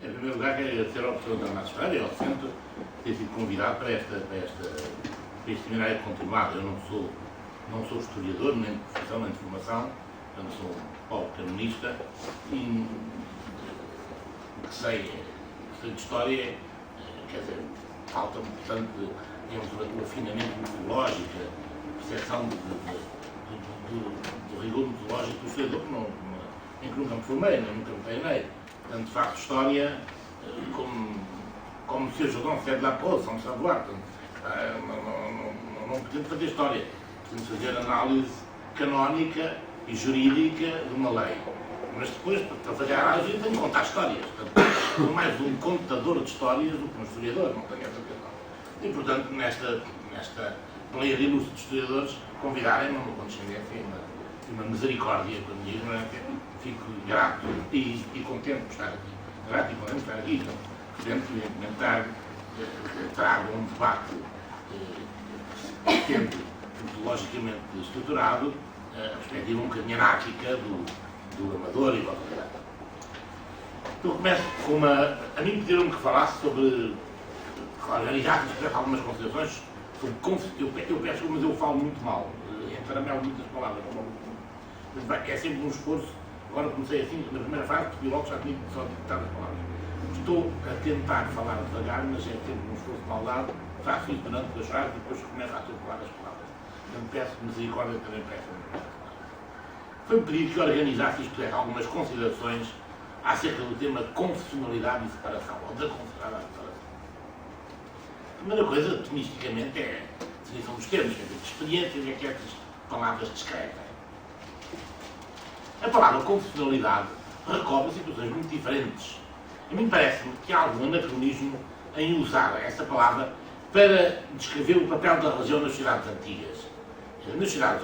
Em primeiro lugar, quero agradecer ao professor Damaso Ferreira e ao Centro ter sido convidado para este seminário continuado. Eu não sou historiador, nem de profissão, nem de formação, portanto sou um pobre canonista e o que sei de história, quer dizer, falta-me, portanto, o afinamento metodológico, a percepção do rigor metodológico do historiador, em que nunca me formei, nunca me treinei. Portanto, de facto, história, como se o Jordão fez la prose, sans savoir. Não pretendo fazer história, pretendo fazer análise canónica e jurídica de uma lei. Mas depois, para fazer a análise, tenho que contar histórias. Portanto, sou mais um contador de histórias do que um historiador, não tenho essa questão. E, portanto, nesta pleia ilustre de historiadores, convidarem-me a uma condescendência e uma misericórdia com a minha ignorância, fico grato e contente por estar aqui. Grato e contente por estar aqui. Então, portanto, evidentemente, trago um debate tendo metodologicamente estruturado a perspectiva um bocadinho anárquica do amador e do autoridade. Então começo com uma... A mim pediram-me que falasse sobre organizar, se tivesse algumas considerações sobre... Eu peço, mas eu falo muito mal. Encaramelo muitas palavras. É sempre um esforço. Agora comecei assim, na primeira fase, percebi logo que já tinha só ditado as palavras. Estou a tentar falar devagar, mas é sempre um esforço de maldade. Faço isso durante as frases e depois começo a atropelar as palavras. Então peço misericórdia também para essa. Foi-me pedido que organizasse e expusesse algumas considerações acerca do tema confessionalidade e separação, ou da confessionalidade e separação. A primeira coisa, tomisticamente, é a definição dos termos, quer dizer, de experiências é que essas palavras descrevem. A palavra confessionalidade recobre situações muito diferentes. A mim parece-me que há algum anacronismo em usar essa palavra para descrever o papel da religião nas sociedades antigas. Nas sociedades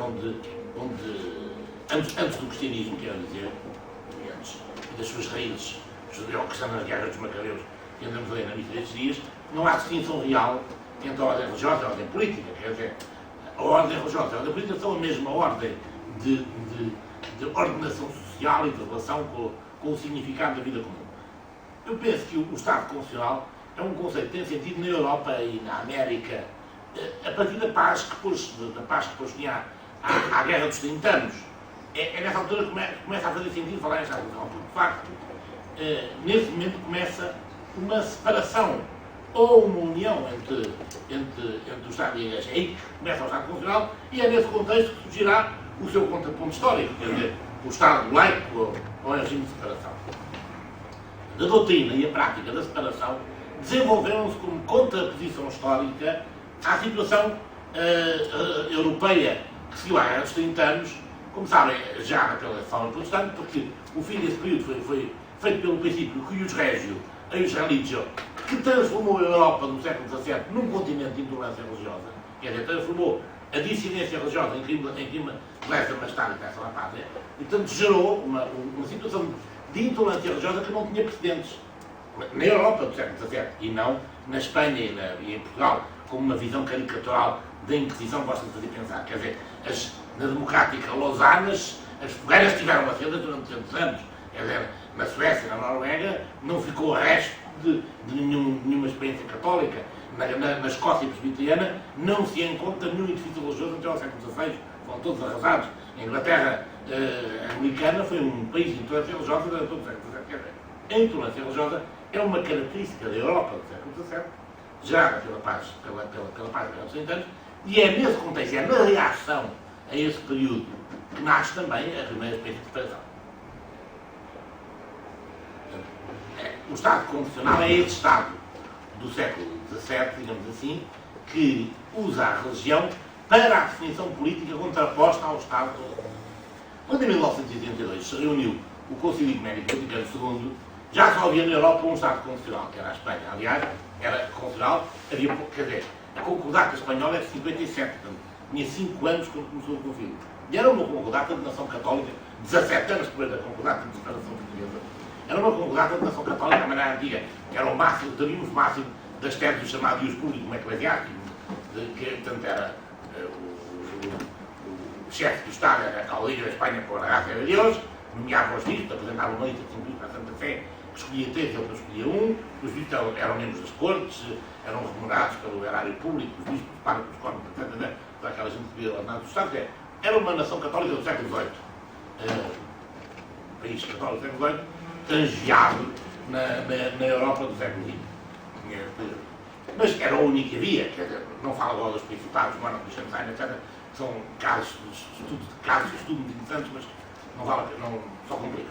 antes do cristianismo, quero dizer, antes das suas raízes judeu-cristãs nas guerras dos macabeus, que andamos a ler na missa destes dias, não há distinção real entre a ordem religiosa e a ordem política. Quer dizer, a ordem religiosa e a ordem política são a mesma ordem de ordenação social e de relação com o significado da vida comum. Eu penso que o Estado confessional é um conceito que tem sentido na Europa e na América a partir da paz que pôs fim à Guerra dos 30 anos. É nessa altura que começa a fazer sentido falar nesta altura, porque de facto, nesse momento começa uma separação ou uma união entre o Estado e a Igreja. É aí que começa o Estado confessional e é nesse contexto que surgirá o seu contraponto histórico, quer dizer, o Estado laico ou o regime de separação. A doutrina e a prática da separação desenvolveram-se como contraposição histórica à situação europeia que seguiu à Guerra dos 30 anos, como sabem, já naquela forma protestante, porque o fim desse período foi feito pelo princípio Cuius Regio, Eius Religio, que transformou a Europa no século XVII num continente de intolerância religiosa, quer dizer, transformou a dissidência religiosa em crime de lesa majestade e peça à pátria, e portanto gerou uma situação de intolerância religiosa que não tinha precedentes na Europa do século XVII e não na Espanha e em Portugal, como uma visão caricatural da Inquisição gosta de fazer pensar. Quer dizer, na democrática lausanas, as fogueiras estiveram acesas durante 200 anos. Quer dizer, na Suécia, na Noruega, não ficou resto de nenhuma experiência católica. Na Escócia presbiteriana não se encontra nenhum edifício religioso até ao século XVI, foram todos arrasados. A Inglaterra anglicana foi um país de intolerância religiosa durante todo o século XVII. A intolerância religiosa é uma característica da Europa do século XVII, gerada pela paz dos 30 anos, e é nesse contexto, é na reação a esse período que nasce também a primeira experiência de separação. O Estado confessional é esse Estado do século XVII, digamos assim, que usa a religião para a definição política contraposta ao Estado. Quando em 1982 se reuniu o Concílio Ecuménico Vaticano II, já só havia na Europa um Estado confessional, que era a Espanha. Aliás, era confessional, havia, quer dizer, a concordata espanhola é de 57, portanto, tinha 5 anos quando começou o conflito. E era uma concordata de nação católica, 17 anos depois da concordata de separação portuguesa. Era uma concordata de nação católica da maneira antiga. Era o máximo, teríamos o máximo das teses do chamado ius público eclesiástico, que, portanto, era o chefe do Estado, era a Liga da Espanha por a graça de Deus, nomeava os bispos, apresentava uma lista de bispos para a Santa Fé, que escolhia três e ele escolhia um, os bispos eram membros das cortes, eram remunerados pelo erário público, os bispos pagam os corpos, etc. Para aquela gente que via ordenados do Estado. Era uma nação católica do século XVIII. País católico do século XVIII, tangeado na Europa do século XX. Mas era a única via, quer dizer, não falo agora dos principados, Monarca, etc. São casos de estudo muito interessantes, mas não vale a pena, não, só complica.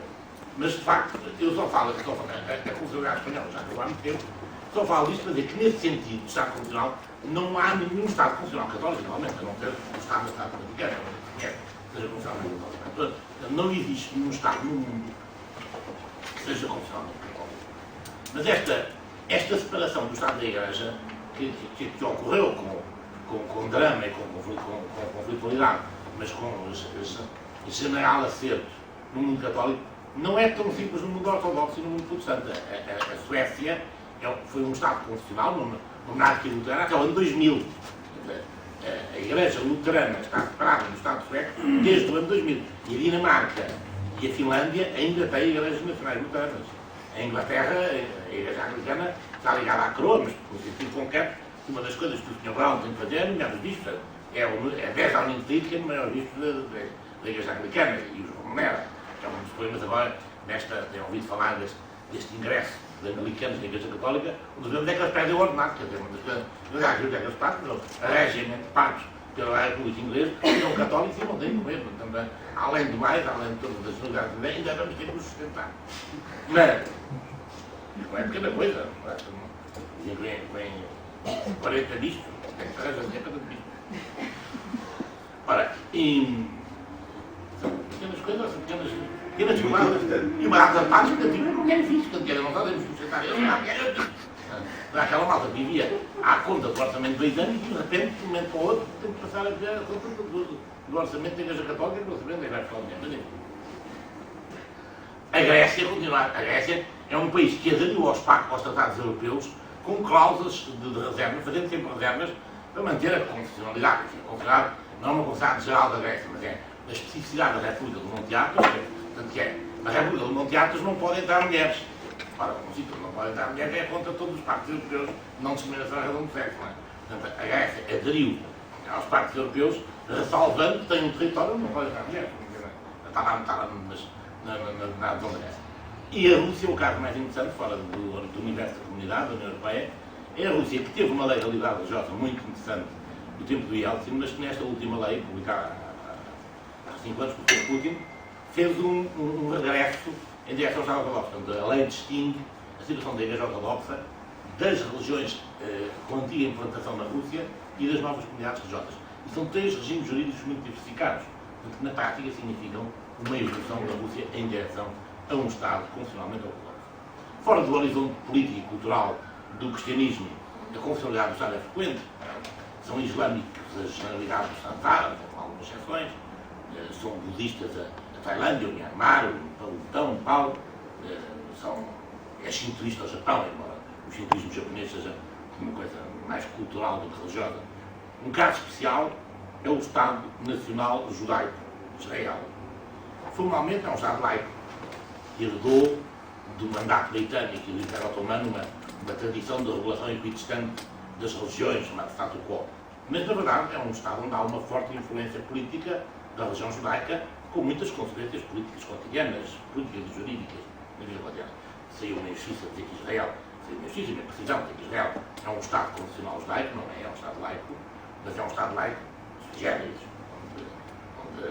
Mas, de facto, eu só falo, a Constituição Espanhola já acabou há muito tempo, só falo disto para dizer que, nesse sentido, de Estado Constitucional, não há nenhum Estado Constitucional católico, normalmente, a não ser o Estado Vaticano, seja constitucionalmente católico. Não existe nenhum Estado no mundo que seja constitucionalmente católico. Mas esta separação do Estado da Igreja, que ocorreu com drama e com conflitualidade, mas com general acerto no mundo católico, não é tão simples no mundo ortodoxo e no mundo protestante. A Suécia foi um Estado constitucional, uma monarquia luterana, até o ano 2000. A Igreja Luterana está separada do Estado sueco desde o ano 2000. E a Dinamarca e a Finlândia ainda têm igrejas nacionais luteranas. A Inglaterra, a Igreja Anglicana, está ligada à coroa, mas por sentido concreto, uma das coisas que o Sr. Brown tem que fazer, nomeado os bispos, é 10 anos de que é o maior bispo da Igreja Anglicana e os remunera. Que é um dos problemas agora, tenho ouvido falar deste ingresso de anglicanos na Igreja Católica, um dos problemas é que eles perdem o ordenado, quer dizer, uma das coisas que eles passam, regem pagos pela República Inglesa, são católicos e não têm comer. Portanto, além do mais, além de todas as novidades, ainda vamos ter que nos sustentar. Mas, não é pequena coisa, vem 40 bispos, tem que arranjar sempre cada bispo. Ora, são pequenas coisas, são pequenas chamadas, e uma data parte que não é difícil, que não podemos sustentar eles, não quero. Aquela malta que vivia à conta do orçamento de 2 anos e de repente, de um momento para o outro, tem que passar a ver a conta do orçamento da Igreja Católica e do orçamento da Igreja Católica. A Grécia continuar. A Grécia é um país que aderiu aos tratados europeus com cláusulas de reserva, fazendo sempre reservas para manter a constitucionalidade. Não é uma constituição geral da Grécia, mas é a especificidade da República do Monte Athos, portanto que é, na República do Monte Athos não podem entrar mulheres. Ora, um sítio não pode entrar mulheres é contra todos os pactos europeus, não discriminação à razão do sexo, não é? Portanto, a Grécia aderiu aos pactos europeus, ressalvando que tem um território onde não pode entrar mulheres. Está lá na adesão da Grécia. E a Rússia, o caso mais interessante, fora do universo da comunidade, da União Europeia, é a Rússia que teve uma legalidade religiosa muito interessante do tempo do Yeltsin, mas que nesta última lei, publicada há 5 anos por Putin, fez um regresso em direção aos ortodoxos. Portanto, a lei distingue a situação da Igreja Ortodoxa das religiões com antiga implantação na Rússia e das novas comunidades religiosas. E são 3 regimes jurídicos muito diversificados, que na prática significam uma evolução da Rússia em direção a um Estado constitucionalmente ortodoxo. Fora do horizonte político e cultural do cristianismo, a confessionalidade do Estado é frequente. São islâmicos as generalidades do Estado árabe, com algumas exceções. São budistas a Tailândia, o Myanmar, o Butão, o Nepal. É shintoísta ao Japão, embora o shintoísmo japonês seja uma coisa mais cultural do que religiosa. Um caso especial é o Estado Nacional Judaico, Israel. Formalmente é um Estado laico, que herdou do mandato britânico e do Império Otomano uma tradição de regulação equidistante das religiões, chamada status quo. Mas, na verdade, é um Estado onde há uma forte influência política da religião judaica, com muitas consequências políticas cotidianas, políticas e jurídicas na vida cotidiana. Saiu uma justiça dizer que Israel, saiu uma justiça e uma precisão dizer que Israel é um Estado constitucional judaico, não é um Estado laico, mas é um Estado laico géneros, onde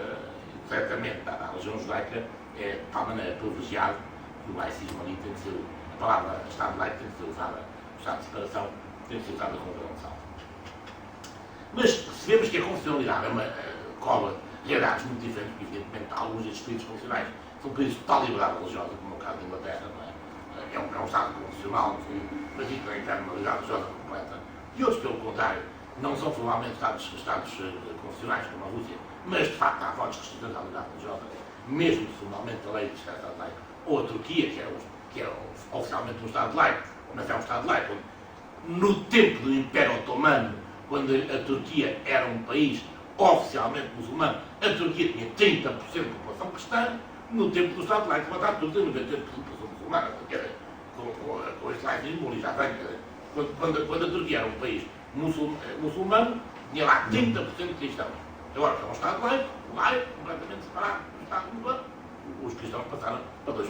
certamente a religião judaica é de tal maneira privilegiada que o laicismo ali tem que ser, a palavra Estado laico tem que ser usada, o Estado de separação tem que ser usada com grande salto. Mas percebemos que a constitucionalidade é uma cola realidades muito diferentes, porque evidentemente alguns destes países constitucionais são países de total liberdade religiosa, como é o caso da Inglaterra, não é? É um Estado constitucional, mas isso não tem uma liberdade religiosa completa. E outros, pelo contrário, não são formalmente Estados constitucionais, como a Rússia, mas de facto há fortes restrições à liberdade religiosa, mesmo que formalmente a lei diz que é Estado laico. Ou a Turquia, que é oficialmente um Estado laico, mas é um Estado laico. No tempo do Império Otomano, quando a Turquia era um país oficialmente muçulmano, a Turquia tinha 30% da população cristã. No tempo do Estado laico, a Turquia tinha 98% da população muçulmana. com este laicismo, ali já vem, quando a Turquia era um país muçulmano, tinha lá 30% de cristãos. Agora, que é um Estado laico, completamente separado do Estado muçulmano, os cristãos passaram para 2%,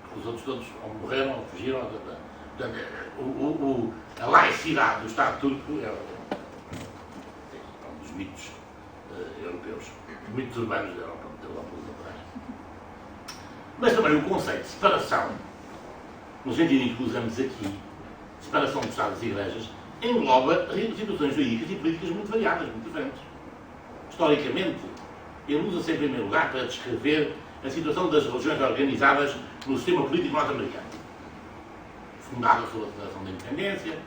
porque os outros todos ou morreram ou fugiram. Portanto, a laicidade do Estado turco é um dos mitos europeus, mitos urbanos da Europa contemporânea. Mas também o conceito de separação, no sentido em que usamos aqui, separação dos Estados e Igrejas, engloba situações jurídicas e políticas muito variadas, muito diferentes. Historicamente, ele usa-se em primeiro lugar para descrever a situação das religiões organizadas no sistema político norte-americano, fundada sobre a Declaração da Independência,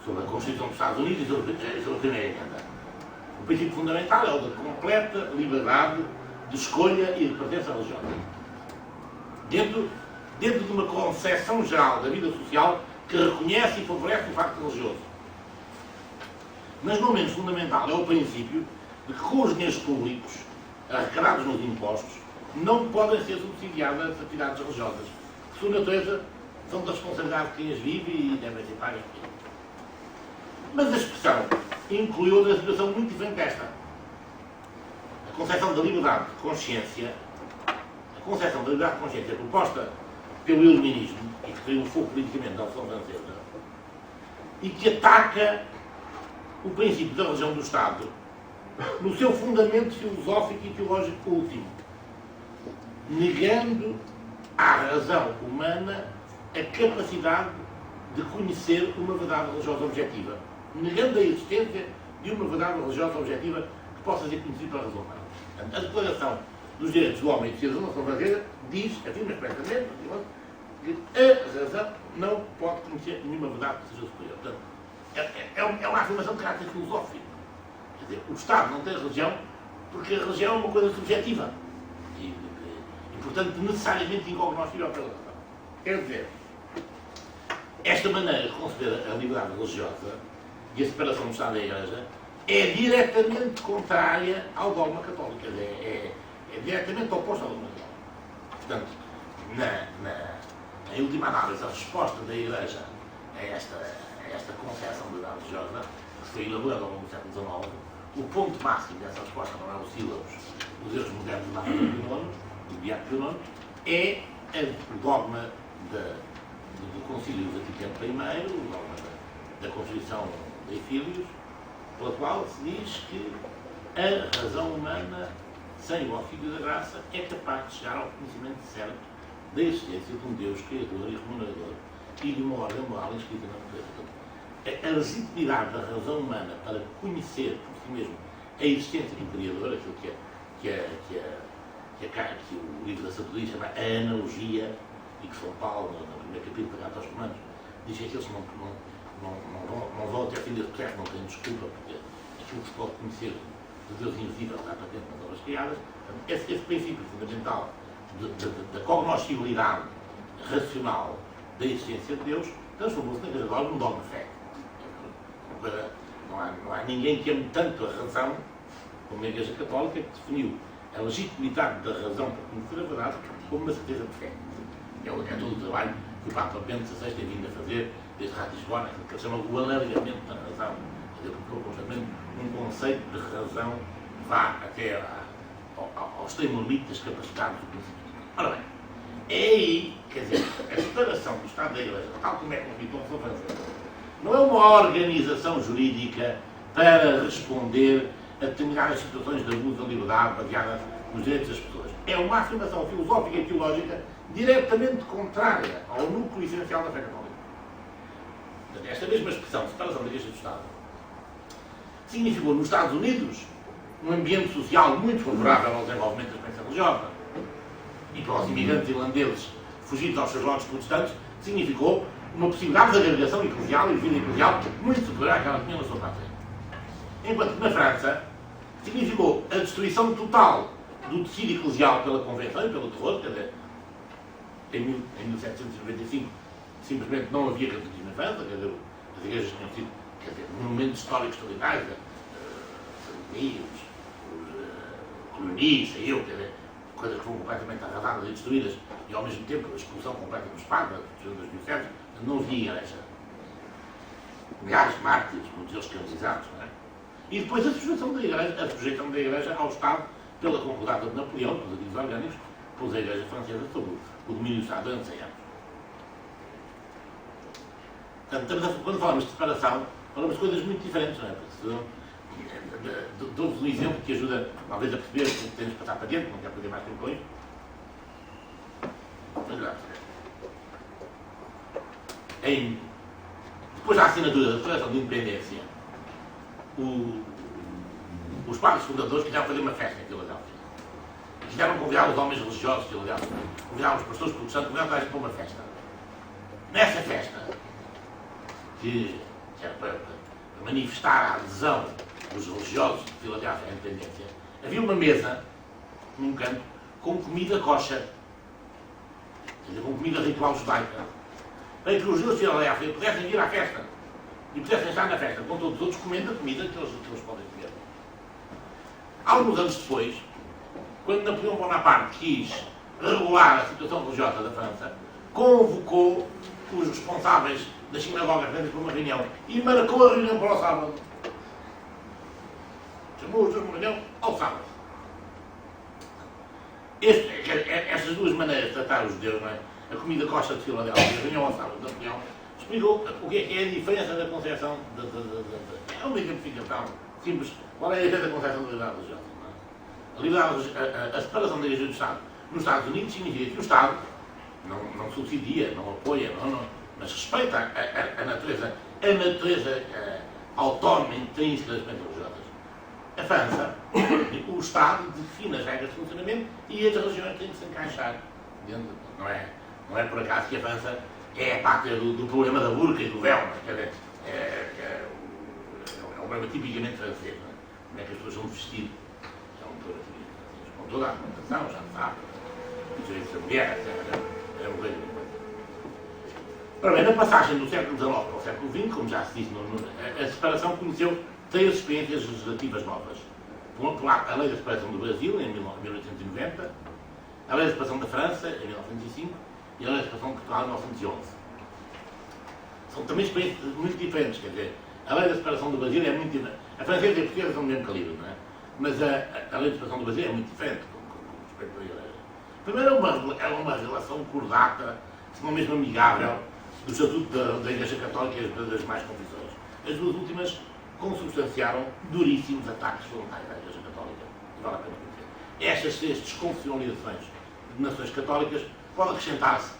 sobre a Constituição dos Estados Unidos e sobre a Primeira Emenda. O princípio fundamental é o da completa liberdade de escolha e de pertença religiosa. Dentro de uma concepção geral da vida social que reconhece e favorece o facto religioso. Mas não menos fundamental é o princípio de que com os dinheiros públicos arrecadados nos impostos não podem ser subsidiadas atividades religiosas, que, sua natureza, são da responsabilidade de quem as vive e devem ser pagas. Mas a expressão inclui outra situação muito diferente desta. A concepção da liberdade de consciência, proposta pelo iluminismo e que triunfou politicamente da Revolução Francesa e que ataca o princípio da religião do Estado no seu fundamento filosófico e teológico último, negando à razão humana a capacidade de conhecer uma verdade religiosa objetiva, negando a existência de uma verdade religiosa objetiva que possa ser conhecida pela razão humana. A Declaração dos Direitos do Homem e do Cidadão da Nação Brasileira diz, afirma expressamente, que a razão não pode conhecer nenhuma verdade que seja superior. Portanto, é uma afirmação de caráter filosófico. Quer dizer, o Estado não tem religião porque a religião é uma coisa subjetiva. E portanto, necessariamente incognoscível pela razão. Quer dizer, esta maneira de conceber a liberdade religiosa e a separação do Estado da Igreja é diretamente contrária ao dogma católico. Quer dizer, é diretamente oposto ao dogma católico. Portanto, em última análise, a resposta da Igreja a esta concepção de liberdade religiosa, que foi elaborada ao longo do século XIX, o ponto máximo dessa resposta não é os sílabos dos erros modernos da Papa Pio IX, do Beato Pio IX, é o dogma do Concílio Vaticano I, o dogma da Constituição de Filhos, pela qual se diz que a razão humana, sem o auxílio da graça, é capaz de chegar ao conhecimento certo da existência de um Deus criador e remunerador e de uma ordem moral inscrita na natureza. A legitimidade da razão humana para conhecer por si mesmo a existência do Criador, aquilo que o livro da sabedoria chama a analogia, e que São Paulo, no primeiro capítulo da Carta aos Romanos, diz que aqueles que não vão até o fim desse processo não têm desculpa, porque aquilo que se pode conhecer de Deus invisível está patente nas obras criadas. Esse princípio fundamental da cognoscibilidade racional da existência de Deus transformou-se na Igreja num dogma de fé. Não há ninguém que ame tanto a razão como a Igreja Católica, que definiu a legitimidade da razão para conhecer a verdade como uma certeza de fé. É todo o trabalho que o Papa Bento XVI tem vindo a fazer desde Ratisbona, aquilo que ele chama o alargamento da razão. Quer dizer, porque constantemente um conceito de razão vá até ao extremo limite das capacidades do conhecimento. Ora bem, é aí, quer dizer, a separação do Estado da Igreja, tal como é constituída a Revolução Francesa, não é uma organização jurídica para responder a determinadas situações de abuso da liberdade baseadas nos direitos das pessoas. É uma afirmação filosófica e teológica diretamente contrária ao núcleo essencial da fé católica. Esta mesma expressão, separação da Igreja do Estado, significou nos Estados Unidos um ambiente social muito favorável ao desenvolvimento da experiência religiosa e para os imigrantes irlandeses fugidos aos seus lotes protestantes, significou uma possibilidade de agregação eclesial e vida eclesial muito superior àquela que tinha na sua pátria. Enquanto que na França significou a destruição total do tecido eclesial pela Convenção e pelo terror, quer dizer, em 1795 simplesmente não havia catolicismo na França, quer dizer, as igrejas tinham sido, quer dizer, monumentos históricos extraordinários, os Cluny, saiu, quer dizer, coisas que foram completamente arrasadas e destruídas, e ao mesmo tempo a expulsão completa dos padres, de 2007, não havia igreja. Milhares de mártires, muitos deles canonizados, não é? E depois a sujeição da igreja ao Estado pela concordata de Napoleão, pelos avisos orgânicos, pôs a igreja francesa sobre o domínio do Estado durante 100 anos. Portanto, quando falamos de separação, falamos de coisas muito diferentes, não é? Dou-vos um exemplo que ajuda, talvez, a perceber que temos de passar para dentro, não quero perder mais tempo com isto. Vamos lá perceber. Depois da assinatura da Declaração de Independência, os padres fundadores quiseram fazer uma festa em Filadélfia. Quiseram convidar os homens religiosos de Filadélfia, convidar os pastores protestantes, convidar toda a gente para uma festa. Nessa festa, que era para manifestar a adesão dos religiosos de Filadélfia à independência, havia uma mesa, num canto, com comida kosher, quer dizer, com comida ritual judaica, para que os judeus de Filadélfia pudessem vir à festa e pudessem estar na festa com todos os outros comendo a comida que eles podem comer. Alguns anos depois, quando Napoleão Bonaparte quis regular a situação religiosa da França, convocou os responsáveis das sinagogas grandes para uma reunião e marcou a reunião para o sábado. Chamou-os a uma reunião ao sábado. Estas duas maneiras de tratar os judeus, não é? A comida kosher de Filadélfia e a reunião ao sábado de Napoleão, explicou o que é a diferença da concepção é uma exemplificação simples. Qual é a diferença da concepção da liberdade religiosa? A separação da Igreja do Estado nos Estados Unidos significa que o Estado não subsidia, não apoia, mas respeita a natureza autónoma intrínseca das religiosas. A França, o Estado define as regras de funcionamento e as religiões têm que se encaixar dentro. Não é por acaso que a França é a pátria do problema da burca e do véu, quer dizer, é um problema tipicamente francês. Não é? Como é que as pessoas são de vestir? É um problema tipicamente francês. Com toda a argumentação, já se sabe, os direitos da mulher, etc. É uma coisa. Ora bem, na passagem do século XIX para o século XX, como já se disse, a separação conheceu 3 experiências legislativas novas. Por um lado, a Lei da Separação do Brasil, em 1890, a Lei da Separação da França, em 1905, e a Lei da Separação de Portugal, em 1911. São também experiências muito diferentes, quer dizer, a Lei da Separação do Brasil é muito diferente. A francesa e a portuguesa são do mesmo calibre, não é? Mas a Lei da Separação do Brasil é muito diferente com respeito à Igreja. Primeiro, é uma relação cordata, se não mesmo amigável, do Estatuto da Igreja Católica e das mais confissões. As duas últimas consubstanciaram duríssimos ataques frontais à Igreja Católica. E vale a pena conhecer. Estas 3 desconfigurações de nações católicas pode acrescentar-se,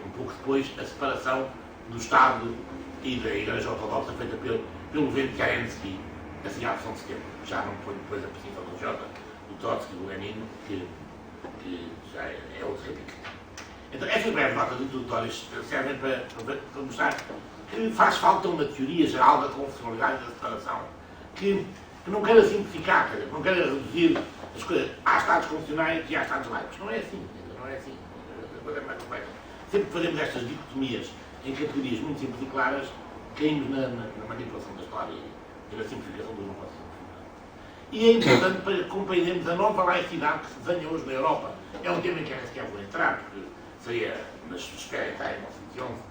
um pouco depois, a separação do Estado e da Igreja Ortodoxa feita pelo Ventiaensky, assim à São de Setembro. Já não foi depois a perseguição religiosa do Trotsky e do Lenin, que já é outro capítulo. Então, estas breves notas introdutórias servem para mostrar que faz falta uma teoria geral da confessionalidade e da separação, que não queira simplificar, não queira reduzir as coisas. Há Estados confessionais e há Estados laicos. Não é assim. Não é assim. A coisa é mais complexa. Sempre que fazemos estas dicotomias em categorias muito simples e claras, caímos na manipulação da história e na simplificação dos negócios. E é importante para compreendermos a nova laicidade que se desenha hoje na Europa. É um tema em que eu sequer vou entrar, porque seria, mas espera entrar em 1911.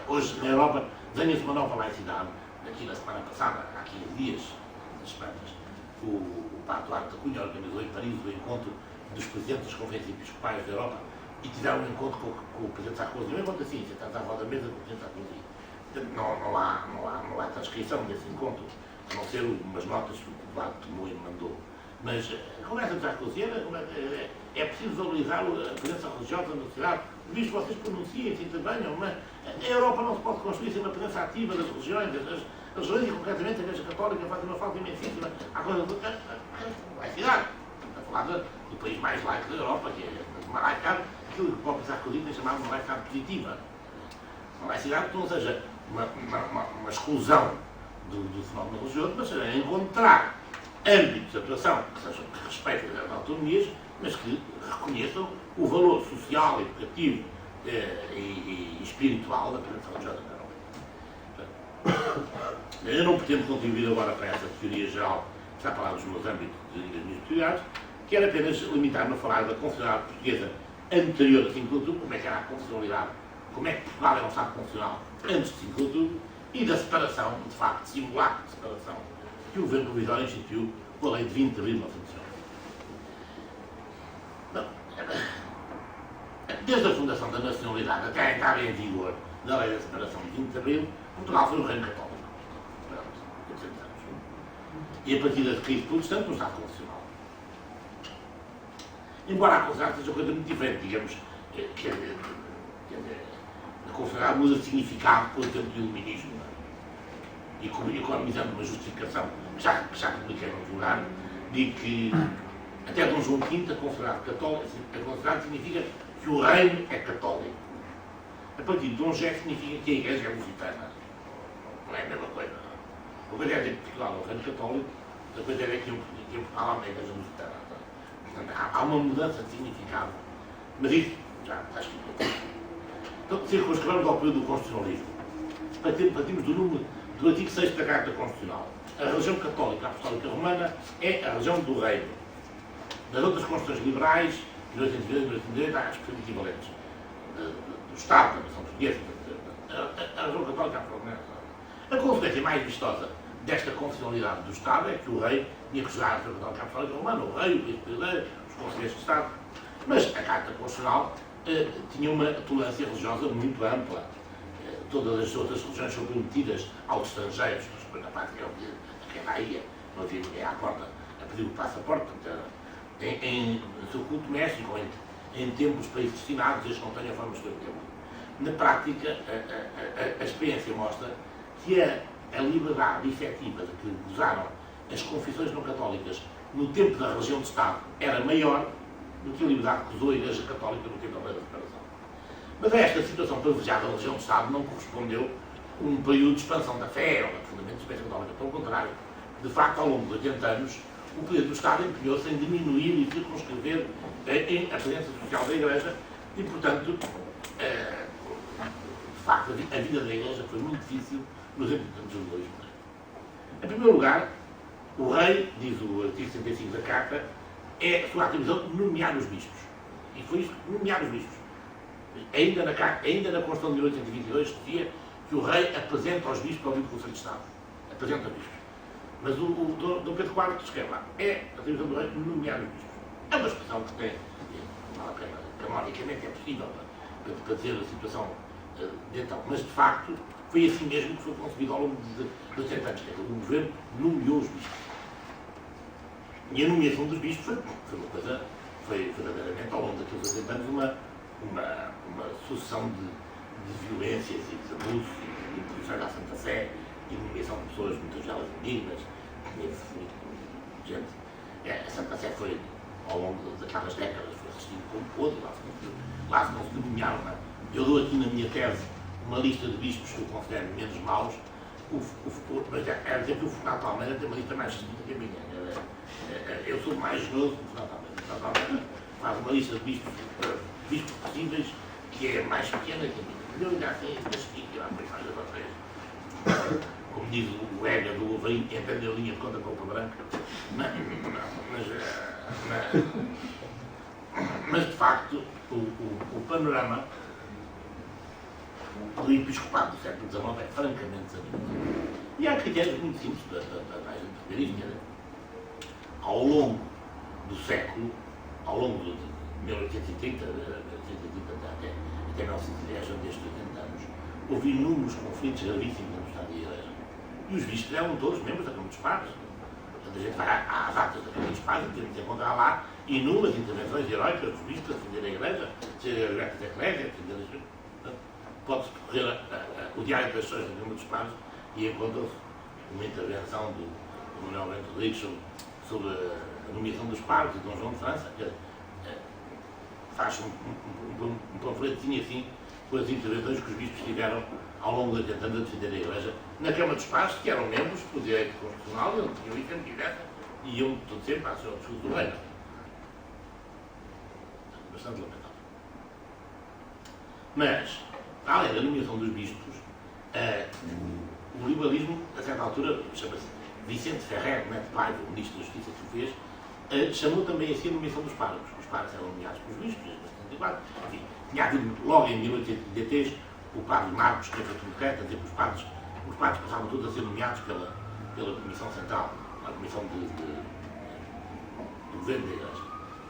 Hoje na Europa desenha-se uma nova laicidade. Aqui na semana passada, há 15 dias, nas Espanhas, o Padre Duarte da Cunha organizou em Paris o encontro dos presidentes das conferências episcopais da Europa e tiveram um encontro com o Presidente Sarkozy. Um encontro assim, sentado à roda da mesa com o Presidente Sarkozy. Não há transcrição desse encontro, a não ser umas notas que o Duarte tomou e mandou. Mas a conversa de Sarkozy é preciso valorizar a presença religiosa na sociedade. Visto vocês pronunciem, se intervenham, mas a Europa não se pode construir sem uma presença ativa das religiões. As religiões, e concretamente a Igreja Católica, fazem uma falta imensíssima à coisa do laicidade. Estamos a falar do país mais laico da Europa, que é uma laicidade, aquilo que o próprio Sarkozy tem chamado de uma laicidade positiva. Uma laicidade que não seja uma exclusão do fenómeno religioso, mas seja encontrar âmbitos de atuação que respeitem as autonomias, mas que reconheçam o valor social, educativo e espiritual da presença religiosa na Europa. Eu não pretendo contribuir agora para essa teoria geral que está a falar dos meus âmbitos de minhas prioridades, quero apenas limitar-me a falar da constitucionalidade portuguesa anterior a 5 de outubro, como é que era a constitucionalidade, como é que Portugal era um Estado constitucional antes de 5 de outubro, e da separação, de facto, simulacro de separação, que o governo provisório instituiu com a lei de 20 de abril de 1919. Desde a fundação da nacionalidade até a entrada em vigor da lei da separação de 20 de abril, Portugal foi um reino católico. Durante 800 anos. E a partir da crise protestante, um Estado constitucional. Embora a constitucionalidade seja coisa muito diferente, digamos, que a constitucionalidade muda de significado com o tempo do iluminismo. E economizando uma justificação que já publiquei no outro lugar, digo que até Dom João V a constitucionalidade significa que o reino é católico. A partir de Dom José significa que a Igreja é lusitana. Não é a mesma coisa. Uma coisa é dizer que Portugal é o reino católico, outra coisa é que em Portugal há uma Igreja lusitana. Portanto, há uma mudança de significado. Mas isso já está escrito. Então, circunscrevemos ao período do constitucionalismo. Partimos do artigo 6 da Carta Constitucional. A religião católica apostólica romana é a religião do reino. Nas outras constituições liberais, de 1818 há as equivalentes do Estado, da nação portuguesa. A religião católica apostólica. A consequência mais vistosa desta constitucionalidade do Estado é que o rei tinha que jogar a religião católica apostólica romana, o rei, o príncipe primeiro, os conselheiros de Estado. Mas a Carta Constitucional tinha uma tolerância religiosa muito ampla. Todas as outras religiões são permitidas aos estrangeiros, depois na pátria a quem lá ia, não havia ninguém à porta a pedir o passaporte. Em seu culto doméstico, em templos para isso destinados, eles não têm a forma de escolher o tempo. Na prática, a experiência mostra que a liberdade efetiva de que gozaram as confissões não católicas no tempo da religião de Estado era maior do que a liberdade que gozou a Igreja Católica no tempo da lei da separação. Mas a esta situação privilegiada da religião de Estado não correspondeu um período de expansão da fé ou de fundamento da Igreja Católica. Pelo contrário, de facto, ao longo de 80 anos, o poder do Estado empenhou-se em diminuir e circunscrever a presença social da Igreja e, portanto, de facto, a vida da Igreja foi muito difícil nos importantes judaísmos. Em primeiro lugar, o rei, diz o artigo 65 da Carta, é a sua atribuição de nomear os bispos. E foi isso, nomear os bispos. Ainda na Constituição de 1822 dizia que o rei apresenta aos bispos ao livro do Conselho de Estado. Apresenta aos bispos. Mas o Dom Pedro IV escreve lá, é a atribuição do rei nomear os bispos. É uma expressão que tem, não vale a pena, canonicamente é possível para dizer a situação dental. Mas, de facto, foi assim mesmo que foi concebido ao longo de 80 anos. O governo nomeou os bispos. E a nomeação dos bispos foi uma coisa, foi verdadeiramente, ao longo daqueles 80 anos, uma sucessão de violências e de abusos e de imposições à Santa Fé e de nomeação de pessoas, muitas delas indignas, gente. A Santa Fé foi, ao longo daquelas décadas, foi assistido como podre, lá se conseguiu nomear uma. Eu dou aqui na minha tese uma lista de bispos que eu considero menos maus, mas é dizer que o Fernando Almeida tem uma lista mais extensa que a minha. Eu sou mais generoso que o Fernando Almeida. O Fernando Almeida faz uma lista de bispos possíveis que é mais pequena que a minha. Eu ainda assim, mas que lá foi mais a vocês. Como diz o Ega do Louvarinho, entende a linha de conta com a branca. Mas de facto, o panorama do episcopado do século XIX é francamente desanimado. E há critérios muito simples para a gente perceber isto. Ao longo do século, ao longo de 1830 até 1910, desde 80 anos, houve inúmeros conflitos gravíssimos no Estado e a Igreja. E os bispos eram todos membros da Câmara dos Padres. Portanto, a gente vai às atas da Câmara dos Padres e temos de encontrar lá inúmeras intervenções heroicas dos bispos a defender a Igreja, seja a Eclésia, a defender a Igreja. Pode-se percorrer o Diário das Sessões da Câmara dos Padres e encontra-se uma intervenção do Manuel Bento Rodrigues sobre a nomeação dos padres de Dom João de França, que faz um panfletinho assim com as intervenções que os bispos tiveram ao longo de 80 anos a defender a Igreja na Câmara dos Padres, que eram membros do direito constitucional e onde tinham isso sempre tivesse e iam todo sempre à sua discurso do reino. Bastante lamentável. Mas, além da nomeação dos bispos, o liberalismo, a certa altura, chama-se Vicente Ferrer Neto Paiva, o ministro da Justiça que o fez, chamou também assim a nomeação dos párocos. Os párocos eram nomeados pelos bispos, em 1974. Enfim, tinha havido logo em 1883 o padre Marcos, que foi tudo correto, a dizer que os padres passavam todos a ser nomeados pela Comissão Central, a Comissão de Governo da Igreja,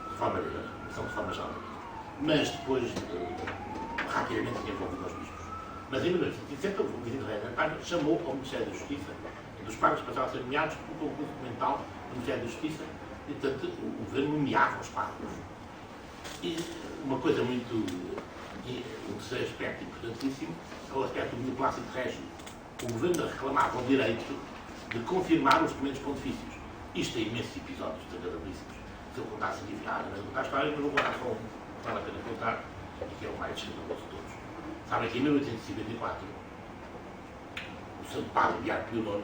Reforma da Igreja, Comissão de Reforma Geral da Igreja. Mas depois, rapidamente, tinha envolvido os bispos. Mas em 1970, o Vicente Reis António chamou ao Ministério da Justiça, dos padres passavam a ser nomeados por concurso documental do Ministério da Justiça, e, portanto, o governo nomeava os padres. E uma coisa muito. Um terceiro aspecto importantíssimo é o aspecto do beneplácito régio. O governo reclamava o direito de confirmar os documentos pontifícios. Isto tem imensos episódios desagradabilíssimos. Se eu contasse aqui, não contar a história, mas vou contar só um, vale a pena contar, e que é o mais escandaloso de todos. Sabem que em 1854, o Santo Padre Beato Pio IX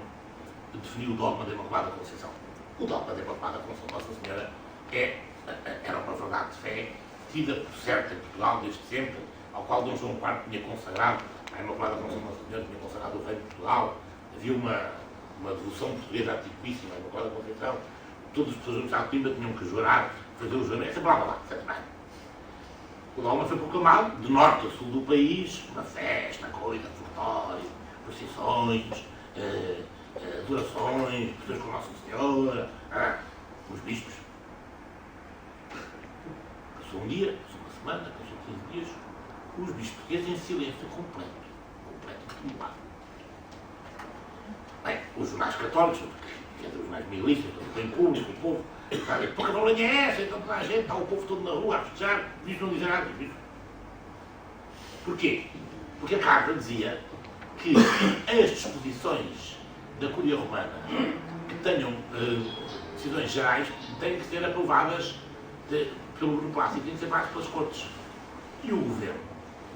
definiu o dogma da Imaculada Conceição. O dogma da Imaculada Conceição de Nossa Senhora era uma verdade de fé, tida por certa em Portugal desde sempre, ao qual Dom João IV tinha consagrado, a Imaculada Conceição de Nossa Senhora tinha consagrado o Reino de Portugal. Havia uma devoção portuguesa antiquíssima, a Imaculada Conceição. Todas as pessoas no Estado de Coimbra tinham que jurar, fazer o juramento, essa palavra lá, certo bem. O dogma foi proclamado, de norte a sul do país, uma festa, coisa, ofertório, procissões, adorações, pessoas com Nossa Senhora, os bispos. Passou um dia, passou uma semana, passou 15 dias, os bispos portugueses em silêncio completo atenuado. Bem, os jornais católicos, os jornais milistas, todo em público, o povo, sabe, pouca vergonha é essa, então toda a gente, está o povo todo na rua a festejar, os bispos não dizem nada dos bispos. Porquê? Porque a carta dizia que as disposições da Curia Romana que tenham decisões gerais têm que ser aprovadas pelo beneplácito e têm que ser aprovadas pelas cortes. E o governo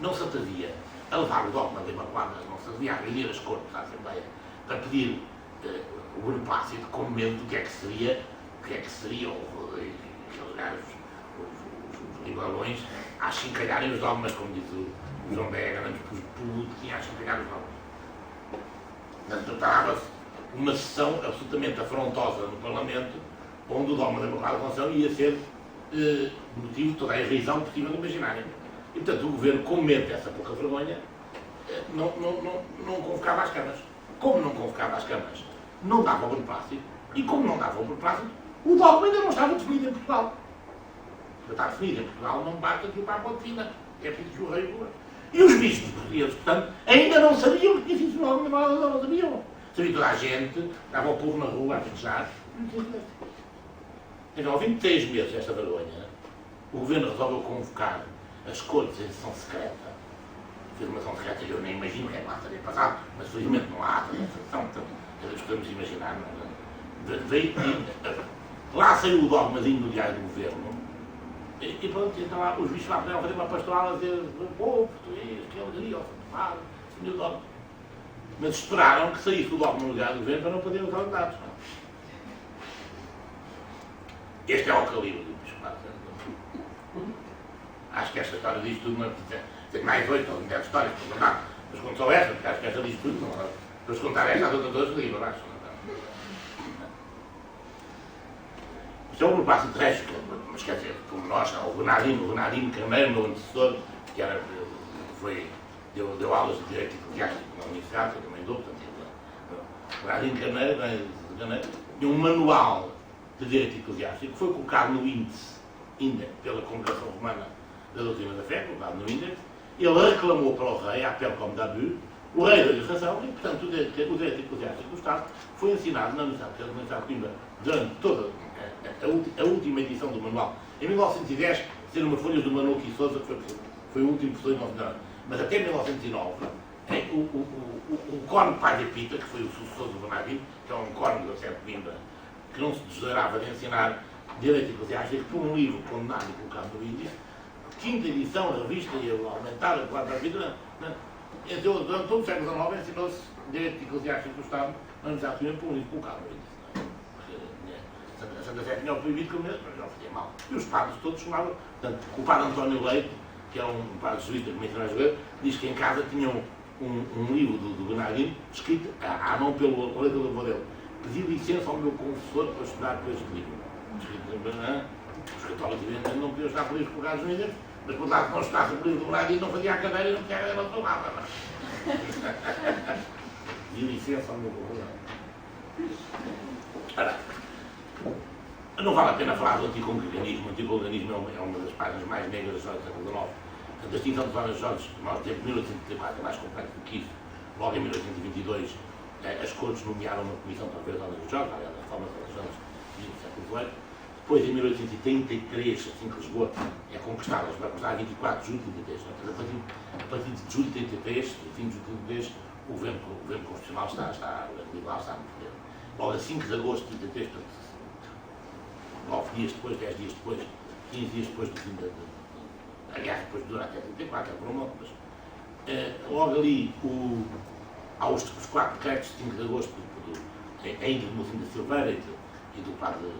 não se atrevia a levar o dogma da Imaculada, não se atrevia a reunir as cortes à Assembleia para pedir o beneplácito com medo do que é que seria, os liberalões a achincalharem os dogmas, como diz o João Bega, antes por que tinha a achincalhar os dogmas. Portanto, tratava-se uma sessão absolutamente afrontosa no Parlamento, onde o dogma da Imaculada Conceição ia ser motivo de toda a irrisão possível de imaginária. E, portanto, o governo, com medo dessa pouca vergonha, não convocava as câmaras. Como não convocava as câmaras, não dava o beneplácito. E como não dava o beneplácito, o dogma ainda não estava definido em Portugal. Já está definido em Portugal, não basta aquilo para a pontina. É preciso que o rei rua. E os bispos portugueses, portanto, ainda não sabiam que tinha sido o dogma, não sabiam. Sabia toda a gente, estava o povo na rua a festejar. Então, ao 23 meses desta vergonha, o governo resolveu convocar as cortes em sessão secreta. Fez uma sessão secreta, eu nem imagino o que é que lá teria passado, mas felizmente não há ata dessa sessão, portanto, nós podemos imaginar. Lá saiu o dogmazinho do diário do governo, e pronto, então lá os bichos lá puderam fazer uma pastoral a dizer o povo português, que alegria, ao Santo Padre, o dogma. Mas esperaram que saísse o dogma no diário do governo para não poderem usar os dados. Este é o calibre do bispado. Acho que esta história diz tudo, tem mais 8 ou 10 histórias para contar, mas quando só esta, porque acho que esta diz tudo, não, para contar esta, as outras duas livros, acho. Isto é um beneplácito trágico, mas quer dizer, como nós, o Bernardino Carneiro, meu antecessor, que deu aulas de direito eclesiástico na universidade, eu também dou, portanto, o Bernardino Carneiro tinha um manual de direito eclesiástico que foi colocado no índice, ainda pela Congregação Romana da Doutrina da Fé, colocado no índice. Ele reclamou para o rei, à pele como d'abus, o rei deu-lhe razão e, portanto, o direito eclesiástico do Estado foi ensinado na Universidade de Coimbra durante toda a última edição do manual. Em 1910, sendo uma folha do Manuel Quim Sousa, que foi o último professor de 1909, mas até 1909, o Corno Pai de Pita, que foi o sucessor do Bernardino, que é um corno da Universidade de Coimbra, que não se desarava de ensinar direito eclesiástico, por um livro condenado e colocado no índice, quinta edição, revista e aumentada, claro, da vida, então, durante todo o século XIX ensinou-se direito eclesiástico do Estado na Universidade de Coimbra por um livro colocado no índice. A Santa Sé tinha o proibido como mesmo, mas não fazia mal. E os padres todos chamavam, portanto, o padre António Leite, que é um padre jesuíta que me ensinou a escrever, diz que em casa tinham um livro do Bernardino, escrito à mão pelo leitor do avô dele, pedi licença ao meu confessor para estudar com este livro. Os católicos evidentemente não podiam estar felizes por causa de mas por lado que não estudasse o livro do lado e não fazia a cadeira e não tinha a cadeira do lado. Pedi licença ao meu confessor. Ora, não vale a pena falar do anticongreganismo. O anticongreganismo é uma das páginas mais negras da história do século XIX. A extinção de Vargas Jorge, nós temos 1834, é mais complexo do que isso. Logo em 1822, as Cortes nomearam uma comissão para ver Vargas Jorge, aliás, a reforma das religiões do século XVIII. Depois, em 1833, assim que Lisboa é conquistada, vai conquistar 24 de julho de 33. A partir de julho de 33, fim de julho de 33, o governo constitucional está liberal, está no poder. Logo a 5 de agosto de 33, 9 dias depois, 10 dias depois, 15 dias depois do fim da guerra, depois dura até 34, é por um monte, mas logo ali há os 4 decretos de 5 de agosto, ainda do Mocinho da Silveira e do padre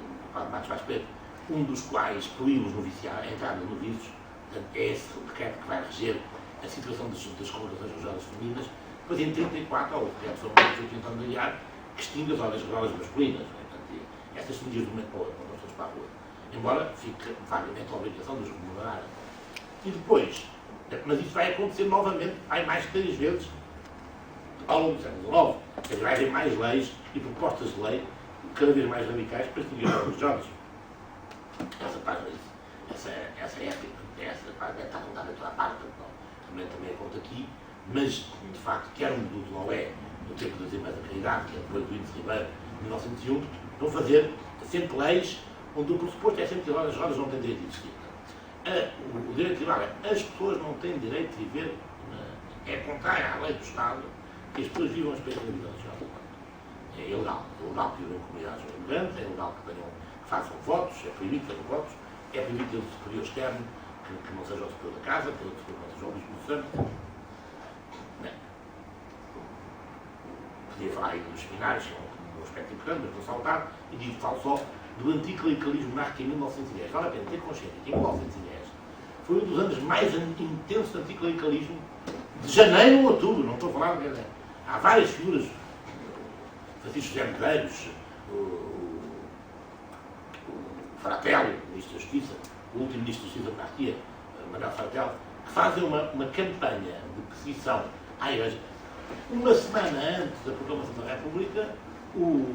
Matos Vaz Pedro, um dos quais proíbe os noviciar a entrada de noviços. Portanto, é esse o decreto que vai reger a situação das congregações religiosas femininas. Depois, em 34, há o decreto sobre o Sr. Antônio de Aguiar, que extingue as ordens religiosas masculinas. Portanto, estas famílias de um momento para o outro, não todas para a rua. Embora fique vagamente a obrigação de os remunerarem. E depois, mas isso vai acontecer novamente, mais 3 vezes ao longo do século XIX. Vai haver mais leis e propostas de lei cada vez mais radicais para extinguir os religiosos. Essa página, essa épica, essa página está contada em toda a parte, também é conta aqui, mas, de facto, quer um do Noé, no tempo das Irmãs da Caridade, que é depois do Índice Ribeiro, de 1901, vão fazer sempre leis onde o pressuposto é sempre que as rodas não têm direito de existir. O direito tribal é as pessoas não têm direito de viver, é contrário à lei do Estado que as pessoas vivam a experiência da vida religiosa. É ilegal que vivem em comunidades grandes, é ilegal que façam votos, é proibido fazer votos, é proibido ter o superior externo, que não seja o superior da casa, que não seja o bispo do santo. Podia falar aí dos seminários, que é um aspecto importante, mas vou saltar, e digo, falo só do anticlericalismo monárquico em 1910. Vale a pena ter consciência que em 1910 foi um dos anos mais intensos do anticlericalismo, de janeiro a outubro, não estou a falar, há várias figuras, Francisco José Medeiros, o Fratelli, o Ministro da Justiça, o último Ministro da Justiça da Monarquia, Manuel Fratelli, que fazem uma campanha de perseguição à Igreja. Uma semana antes da proclamação da República, o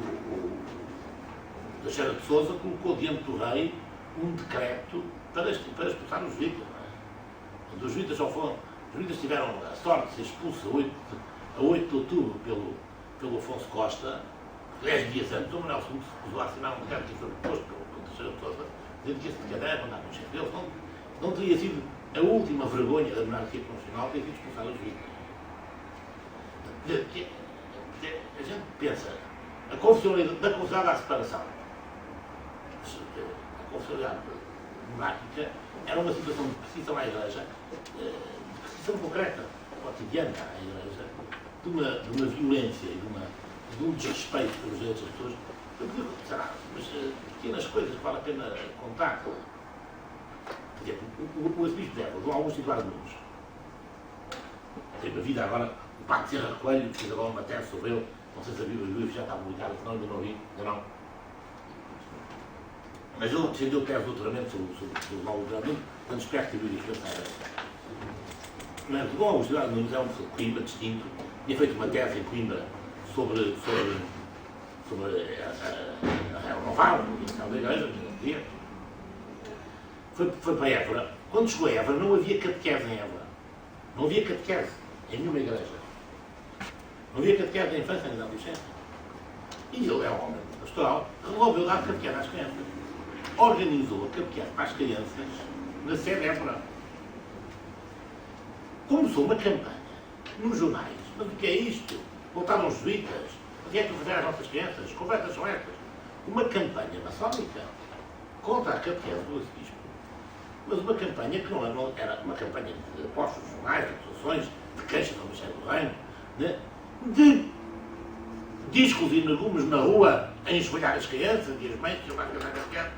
Teixeira de Sousa colocou diante do rei um decreto para expulsar os juízes. Os juízes tiveram a sorte de ser expulsos a 8 de outubro pelo Afonso Costa, 10 dias antes. O Manuel II se recusou a assinar um decreto que foi proposto pelo Teixeira de Sousa, dizendo que esse decreto era mandado no chefe deles. Não teria sido a última vergonha da monarquia constitucional ter sido expulsar os juízes. A gente pensa, a confessionalidade à separação, a confessionalidade monárquica era uma situação de perseguição à Igreja, de perseguição concreta, cotidiana à Igreja, de uma violência e de um desrespeito pelos direitos das pessoas. Eu digo, será, mas pequenas coisas que vale a pena contar. Por exemplo, o arcebispo de Évora, Dom Augusto Eduardo Nunes, teve a vida agora. O Padre Serra Coelho fez agora uma tese sobre ele, não sei se a Bíblia já está publicada, senão ainda não vi, ainda não. Mas ele defendeu tese de doutoramento sobre o Dom Augusto Eduardo Nunes, portanto espero que a Bíblia pensar. Mas o Dom Augusto Eduardo Nunes é um professor de Coimbra, distinto, tinha feito uma tese em Coimbra sobre a renovar a instituição da Igreja, dizia. Foi para Évora. Quando chegou a Évora, não havia catequese em Évora. Não havia catequese em nenhuma igreja. Não havia catequese da infância nem da adolescência. E ele é um homem pastoral, resolveu dar catequese às crianças. Organizou a catequese para as crianças na sede Évora. Começou uma campanha nos jornais. Mas o que é isto? Voltaram os jesuítas. O que é que fazer às nossas crianças? Conversas são estas. Uma campanha maçónica contra a catequese do arcebispo. Mas uma campanha que não era uma campanha de postos de jornais, de acusações, de queixas ao Ministério do Reino, né? De discos e legumes na rua a enxovalhar as crianças e as mães que iam lá cantar catequese.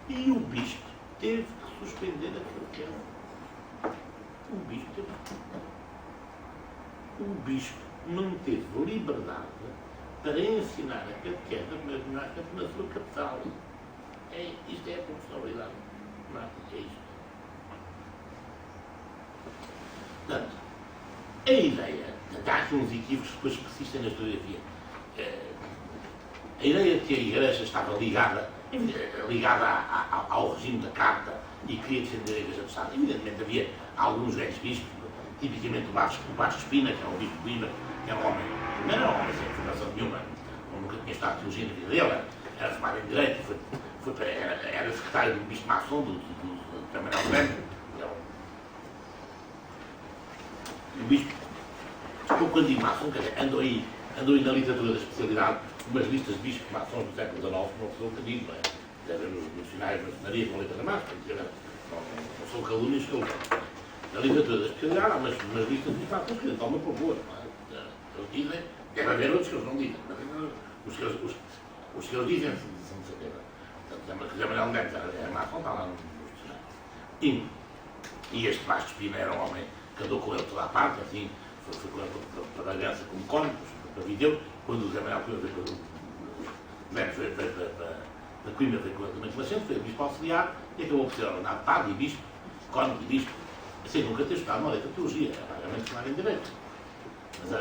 E o bispo teve que suspender a catequese. O bispo não teve liberdade para ensinar a catequese da primeira monástica na sua capital. Isto é a professionalidade monástica, é isto. Portanto, a ideia, há aqui uns equívocos que depois persistem na historiografia. A ideia de que a Igreja estava ligada ao regime da Carta e queria defender a Igreja do Estado. Evidentemente havia alguns velhos bispos, tipicamente o Vasco Espina, que era o bispo de Coimbra, que era um homem, não era um homem sem formação nenhuma, nunca tinha estado teologia na vida dele, era formado em Direito, era secretário do bispo maçom do Manuel Breno. O bispo, quando digo maçom, quer dizer, andou aí na literatura da especialidade umas listas de bispos maçons do século XIX, não sou caminho, não é? Deve haver nos finais da maçonaria com a letra da máscara, não sou calúnios que eu na literatura da especialidade há umas listas de bispos maçons que tomam por boa, não é? Eles dizem, deve haver outros que eles não dizem, mas os que eles dizem são de certeza. Portanto, José Manuel Neves era maçom, está lá no dicionário. E este Vasco Espina era um homem que andou com ele toda a parte, assim, foi com ele para a aliança como cônicos, para Viseu, quando o José Manuel veio para Coimbra, veio com ele também com foi bispo auxiliar e acabou por ser ordenado padre e bispo, cônico e bispo, sem nunca ter estudado uma letra de teologia, era vagamente formado em Direito. Mas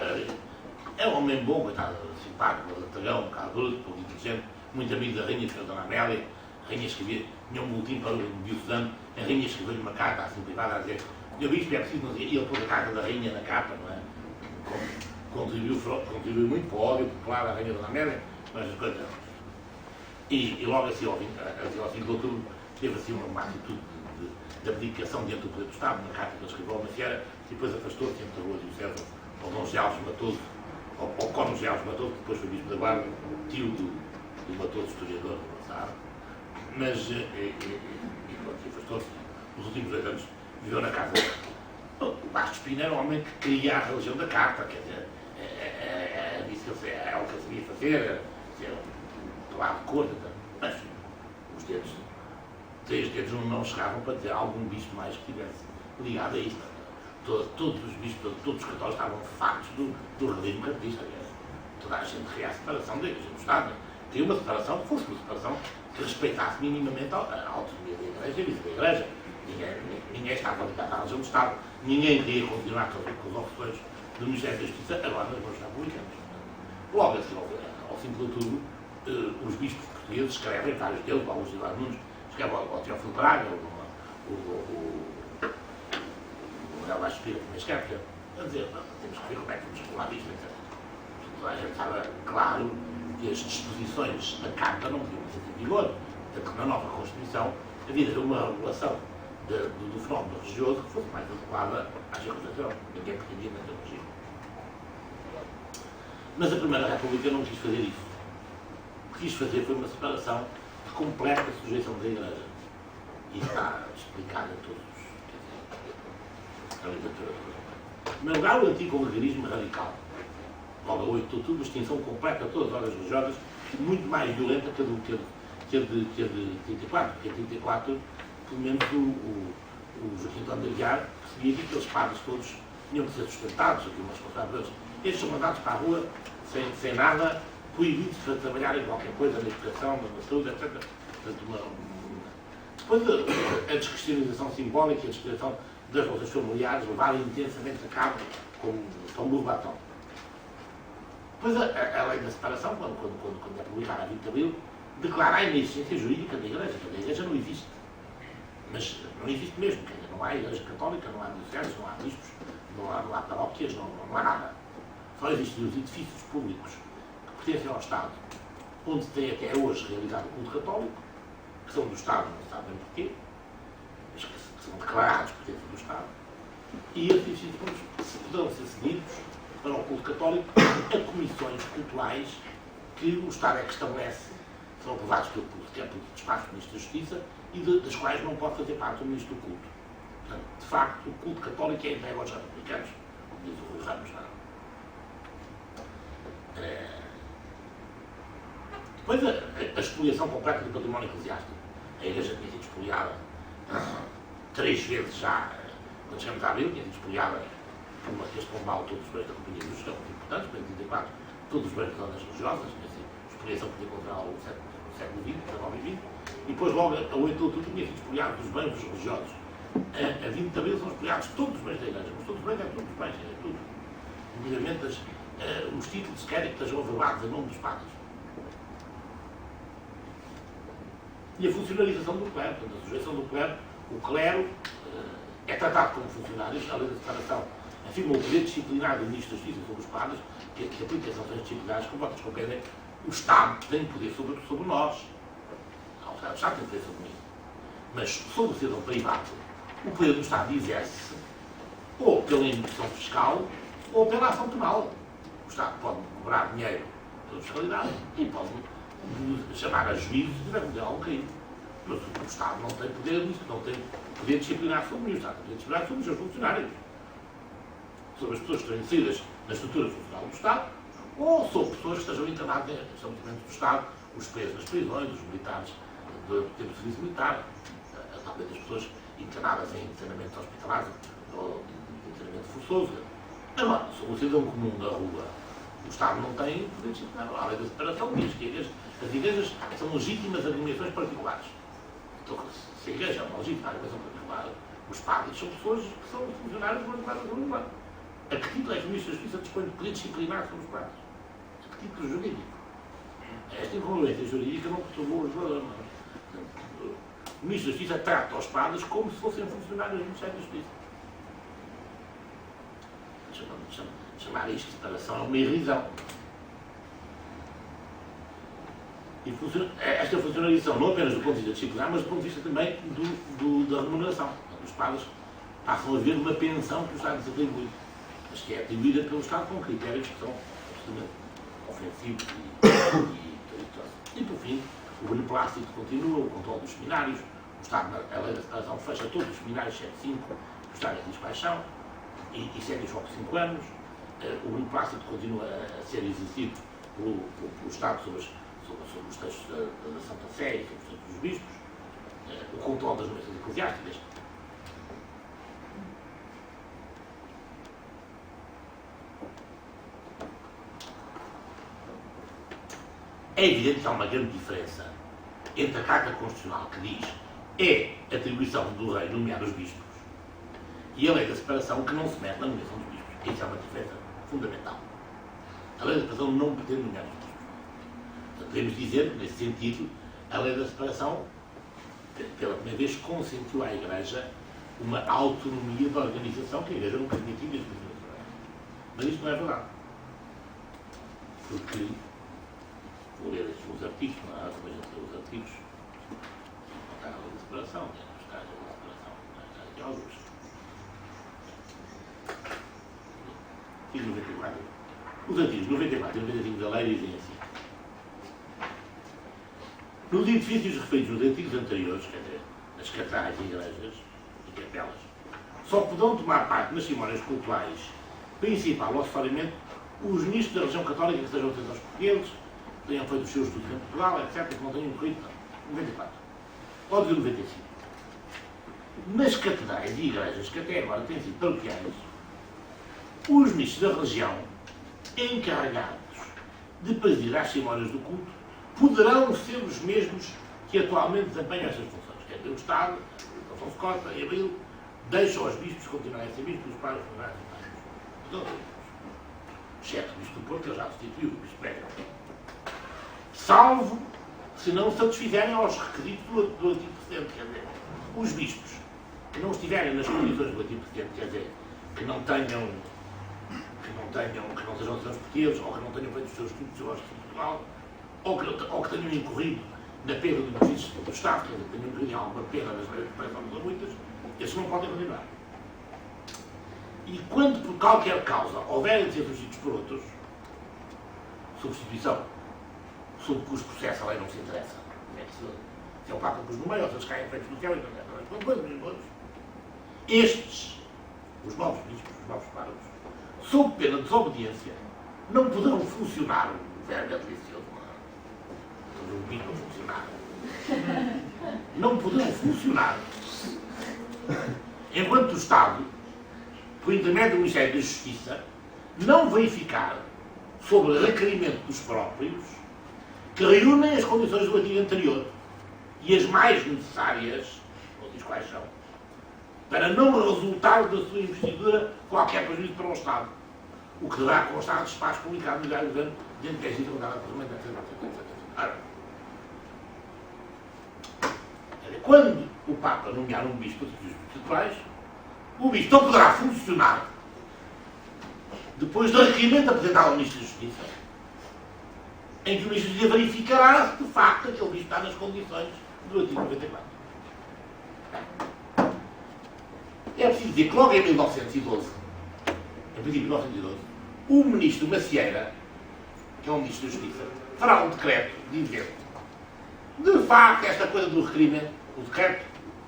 é um homem bom, coitado, simpático, latragão, um bocado bruto, pouco inteligente, muito amigo da rainha, que era a Dona Amélia. A rainha escrevia, tinha um boletim para o diocesano, a rainha escreveu-lhe uma carta assim privada a dizer: "Meu bispo, é preciso não dizer", e ele pôs a carta da rainha na capa, não é? Contribuiu muito para o ódio popular da rainha Dona Amélia, mas as coisas eram. E logo assim, ao 5 de outubro, teve assim uma atitude de abdicação diante do poder do Estado, uma carta que ele escreveu a uma fiera, e depois afastou-se entre o Diocese ao Dom Gelson Matoso, ao Cono Gelson Matoso, que depois foi bispo da Guarda, tio do Matoso, historiador do passado. Mas, afastou-se, nos últimos 2 anos, viveu na casa dele. O Vasco Espina era um homem que queria a religião da Carta, quer dizer, disse que é o que ele sabia fazer, do lado de cor, mas os dedos, 3 dedos não chegavam para ter algum bispo mais que estivesse ligado a isto. Todos os bispos, todos os católicos estavam fartos do realismo cartista. Toda a gente queria a separação da Igreja do Estado. Queria uma separação que fosse uma separação que respeitasse minimamente a autonomia da Igreja e a vida da Igreja. Ninguém estava ligado à religião do Estado. Ninguém queria continuar com as opções do Ministério da Justiça, agora nas mãos republicanas. Logo assim, ao 5 de outubro, os bispos portugueses escrevem, vários deles, alguns de Eduardo Nunes, escrevem ao Teófilo Braga, o Manuel Vasco Espina também escreve, a dizer, temos que ver como é que vamos regular isto, etc. Toda a gente estava claro que as disposições da Carta não podiam ser em vigor, portanto, na nova Constituição havia de haver uma regulação do fenómeno religioso que fosse mais adequada às circunstâncias. Ninguém pretendia manter o regime. Mas a Primeira República não quis fazer isso. O que quis fazer foi uma separação de completa sujeição da Igreja. E está explicado a todos. A literatura toda. Em primeiro lugar, o antico-legalismo radical. Logo a 8 de outubro, extinção completa de todas as ordens religiosas, muito mais violenta que a de 34. Porque a 34, pelo menos o Joaquim António de Aguiar percebia que aqueles padres todos tinham que ser sustentados, havia umas responsabilidades. Estes são mandados para a rua sem nada, proibidos de trabalhar em qualquer coisa, na educação, na saúde, etc. Portanto, depois a descristianização simbólica e a descriação das relações familiares levaram intensamente a cabo como São Batão. Depois a lei da separação, quando é publicada a 20 de abril, declara a inexistência jurídica da Igreja. A Igreja não existe. Mas não existe mesmo. Quer dizer, não há Igreja Católica, não há dioceses, não há bispos, não há paróquias, não há nada. Só existem os edifícios públicos que pertencem ao Estado, onde tem até hoje realizado o culto católico, que são do Estado, não se sabe bem porquê, mas que são declarados pertencem do Estado, e esses edifícios públicos poderão ser cedidos para o culto católico a comissões culturais que o Estado é que estabelece, são aprovados pelo despacho do Ministro da Justiça e das quais não pode fazer parte o Ministro do Culto. Portanto, de facto, o culto católico é entregue aos republicanos, como diz o Rui Ramos, não é? Depois a expoliação completa do património eclesiástico. A Igreja tinha sido expoliada 3 vezes já, quando chegamos a abril, tinha sido expoliada por Marquês de Pombal, todos os bens da Companhia do Gestão, muito importantes, em 34 todos os bens das ordens religiosas, expoliação que podia encontrar ao século XX, XIX e XX, e depois logo a 8 de outubro tinha sido expoliado dos bens dos religiosos. A 20 de abril são expoliados todos os bens da Igreja, mas todos os bens é todos os bens, é tudo. Inclusive os títulos se querem que estejam averbados em nome dos padres. E a funcionalização do clero, portanto, a sujeição do clero, o clero é tratado como funcionários, a lei da separação afirma o poder disciplinar do Ministro da Justiça sobre os padres, que aplica as sanções disciplinares, como vocês compreendem, o Estado tem poder sobre nós. O Estado tem poder sobre mim. Mas sobre o cidadão privado, o poder do Estado exerce-se ou pela imposição fiscal ou pela ação penal. O Estado pode cobrar dinheiro pela fiscalidade e pode chamar a juízes se tiver cometer algum crime. Mas o Estado não tem poder nisso, não tem poder disciplinar sobre mim. O Estado tem poder disciplinar sobre os seus funcionários. Sobre as pessoas que estão inseridas na estrutura funcional do Estado ou sobre pessoas que estejam internadas em estabelecimentos do Estado, os presos nas prisões, os militares do tempo de serviço militar, talvez as pessoas internadas em internamento hospitalar ou internamento forçoso. Agora, sobre o cidadão comum da rua, o Estado não tem poder disciplinar. A lei da separação diz que as igrejas são legítimas agremiações particulares. Então, se a igreja é uma legítima agremiação particular, os padres são pessoas que são funcionários organizados da rua. A que título é que o Ministro da Justiça dispõe de poder disciplinar sobre os padres? A que título jurídico? Esta incongruência jurídica não perturbou os valores. O Ministro da Justiça trata os padres como se fossem funcionários do Ministério da Justiça. Chamar isto de separação é uma irrisão. E esta funcionalização, não apenas do ponto de vista disciplinar, mas do ponto de vista também da remuneração. Os padres passam a ver uma pensão que o Estado lhes atribui, mas que é atribuída pelo Estado com critérios que são absolutamente ofensivos e por fim, o beneplácito continua, o controle dos seminários, o Estado, a lei da separação fecha todos os seminários, exceto 5, o Estado diz quais são, e segue só por 5 anos, o beneplácito continua a ser exercido pelo Estado sobre os textos da Santa Sé e sobre os textos dos bispos, o controle das nomeações eclesiásticas. É evidente que há uma grande diferença entre a Carta Constitucional que diz é atribuição do rei nomear os bispos e a lei da separação que não se mete na nomeação dos bispos. Essa é uma diferença fundamental. A lei da separação não pretende nomear os bispos. Portanto, podemos dizer, nesse sentido, a lei da separação, pela primeira vez, consentiu à Igreja uma autonomia de organização que a Igreja nunca tinha tido desde 1919. Mas isto não é verdade. Porque vou ler os artigos, não há como a gente ler os artigos. Não está a lei da separação, está a lei da separação, não está a jogos. Artigo 94. Os artigos 94 e 95 da lei dizem assim: nos edifícios referidos nos artigos anteriores, quer dizer, as catedrais e igrejas e capelas, só poderão tomar parte nas cerimónias cultuais principal ou sofrimento os ministros da religião católica que estejam atentos aos portugueses, tenham feito os seus estudos em Portugal, etc., que não tenham corrido. 94. Pode dizer 95. Nas catedrais e igrejas, que até agora têm sido paroquiais, os ministros da religião, encarregados de presidir as cerimónias do culto, poderão ser os mesmos que atualmente desempenham estas funções. Quer dizer, o Estado, Afonso Costa e Abril, deixam aos bispos continuarem a ser bispos, os padres continuarem a ser padres. Exceto o bispo do Porto, ele já substituiu o bispo Pérez. Salvo se não satisfizerem aos requisitos do artigo precedente, quer dizer, os bispos que não estiverem nas condições do artigo precedente, quer dizer, que não sejam cidadãos portugueses, ou que não tenham feito os seus estudos sobre a Constitucional, ou que tenham incorrido na perda do registro do Estado, quer dizer, que tenham incorrido em alguma perda nas leis de separação das muitas, esses não podem continuar. E quando por qualquer causa houverem de ser substituídos por outros, substituição, sobre cujo processo a lei não se interessa. Se é o Papa pôs no meio, ou se eles caem feitos do céu, estes, os novos bispos, os novos párocos, sob pena de desobediência, não poderão funcionar, o verbo é delicioso, o bispo funcionar, não poderão funcionar enquanto o Estado, por intermédio do Ministério da Justiça, não verificar sobre requerimento dos próprios, que reúnem as condições do artigo anterior e as mais necessárias, ou diz quais são, para não resultar da sua investidura qualquer prejuízo para o Estado, o que deverá constar de espaço publicado no Diário do Governo dentro de 10 dias da Parlamento, etc. Quando o Papa nomear um bispo de juízes espirituais, o bispo não poderá funcionar depois do requerimento apresentado ao Ministro da Justiça, em que o Ministro da Justiça verificará se de facto aquele bispo está nas condições do artigo 94. É preciso dizer que logo em 1912, em princípio de 1912, o Ministro Macieira, que é o Ministro da Justiça, fará um decreto dizendo de facto esta coisa do requerimento, o decreto,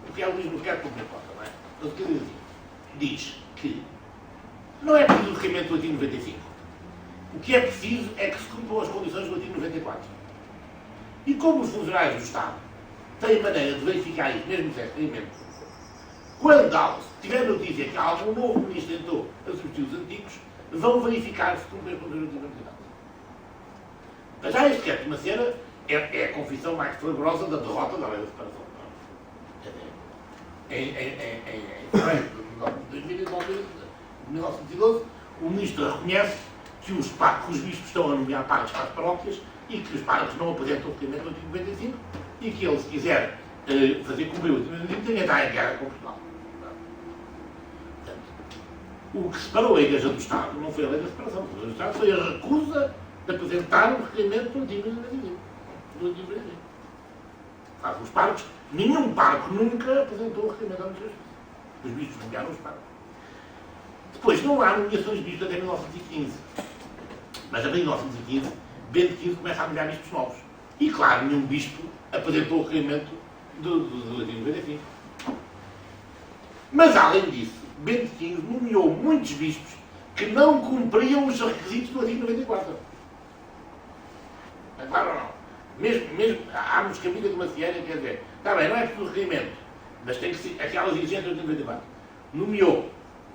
porque é o mesmo decreto que me conta, não é? O decreto diz que não é preciso o requerimento do artigo 95. O que é preciso é que se cumpram as condições do artigo 94. E como os funcionários do Estado têm maneira de verificar isso, mesmo sem requerimento, quando tiver notícia que algum novo ministro tentou a substituir os antigos, vão verificar se cumprem as condições do artigo 94. Mas já este decreto de Macieira é a confissão mais fervorosa da derrota da lei da separação. Em fevereiro de 1912, o ministro reconhece que os bispos estão a nomear párocos para as paróquias e que os párocos não apresentam o requerimento do artigo 95 e que ele, se quiser fazer cumprir o artigo 95, tem que entrar em guerra com Portugal. O que separou a Igreja do Estado não foi a lei da separação. A lei do Estado foi a recusa de apresentar o requerimento do artigo 95. Os párocos, nenhum pároco nunca apresentou o requerimento à Ministra da Justiça. Os bispos nomearam os párocos. Depois não há nomeações de bispos até 1915. Mas a partir de 1915, Bento XV começa a nomear bispos novos. E claro, nenhum bispo apresentou o requerimento do artigo 95. Mas além disso, Bento XV nomeou muitos bispos que não cumpriam os requisitos do artigo 94. É claro ou não? Mesmo há nos caminhos de Macieira, quer dizer, está bem, não é preciso requerimento, mas tem que ser aquelas exigências do artigo 94. Nomeou